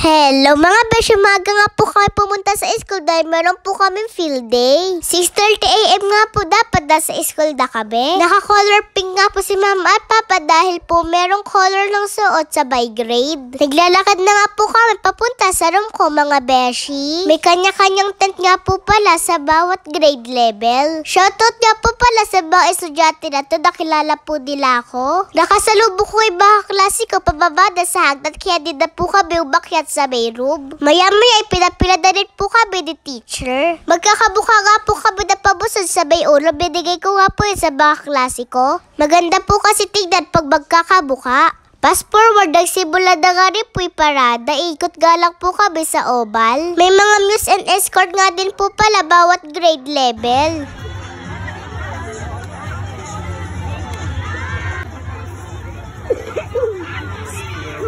Hello mga besh, umaga nga po kami pumunta sa school dahil meron po kaming field day. 6:30 AM nga po dapat nasa school na kami. Naka-color pink nga po si mama at papa dahil po merong color ng suot sa by grade. Naglalakad na nga po kami papunta sa room ko mga beshi. May kanya-kanyang tent nga po pala sa bawat grade level. Shoutout nga po pala sa mga estudyante na to, nakilala po nila ako. Nakasalubong ko yung mga klase ko pababada sa hagdan kaya di na po kami umakyat sa may room. Maya-maya ay pinapila na rin po kami ni teacher. Magkakabuka nga po kami na pabusod sa may ulo. Binigay ko nga po yun sa mga klase ko. Maganda po kasi tignan pag magkakabuka. Fast forward, nagsimula na nga rin po yung parada. Ikot nga lang po kami sa oval. May mga muse and escort nga din po pala bawat grade level.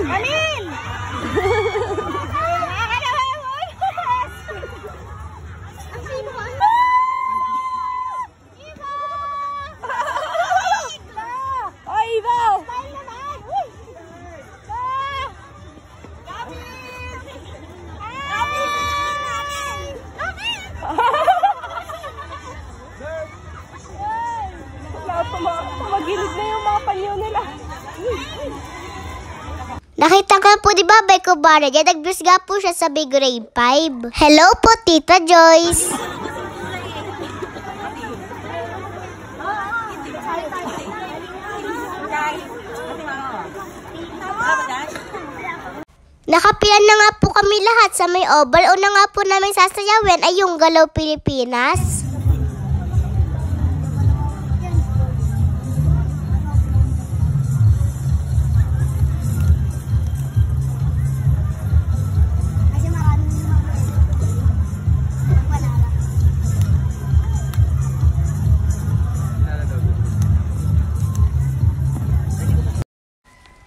Alin! Pumagilid na yung mga panyo nila. Nakita ko po di ba bay ko bara niya, nag-dress nga po siya sa big grade 5. Hello po Tita Joyce! Nakapilan na nga po kami lahat sa may oval. Una nga po namin sasayawin ay yung Galaw Pilipinas.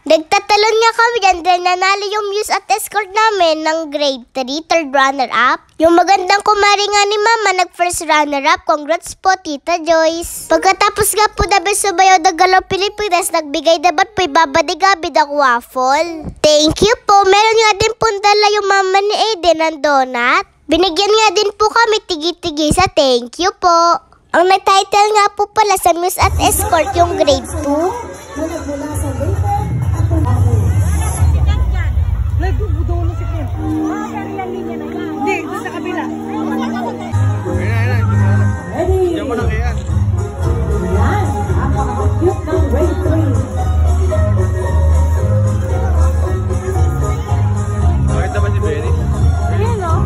Nagtatalon nga kami dyan dahil nanalo yung muse at escort namin ng grade 3, third runner-up. Yung magandang kumari nga ni mama, nag-first runner-up. Congrats po, Tita Joyce. Pagkatapos nga po namin sumayaw ng Galaw Pilipinas, nagbigay naman po ibabadigabi ng waffle. Thank you po. Meron nga din po dala yung mama ni Aiden ng donut. Binigyan nga din po kami tigi-tigi sa thank you po. Ang nag-title nga po pala sa muse at escort yung grade 2. Nagbubudaw na si Kim. Hindi, sa kabila. Ready? Diyan mo na kaya. Yan, ang cute ng grade 3. Makita ba si Benny? Ayan o.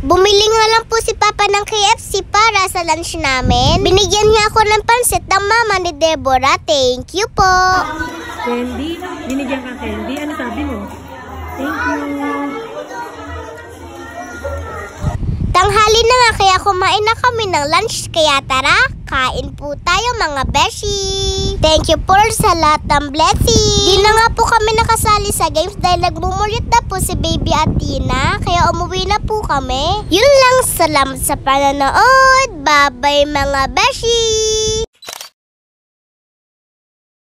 Bumili nga lang po si Papa ng KFC para sa lunch namin. Binigyan niya ako ng pansit ng mama ni Deborah. Thank you po. Candy? Binigyan ka candy? Ano sabi mo? Thank you. Tanghali na nga kaya kumain na kami ng lunch. Kaya tara, kain po tayo mga beshi. Thank you po sa lahat ng blessing. Di na nga po kami nakasali sa games dahil nagmumulit na po si Baby at Tina. Kaya umuwi na po kami. Yun lang, salamat sa panonood. Bye-bye mga beshi.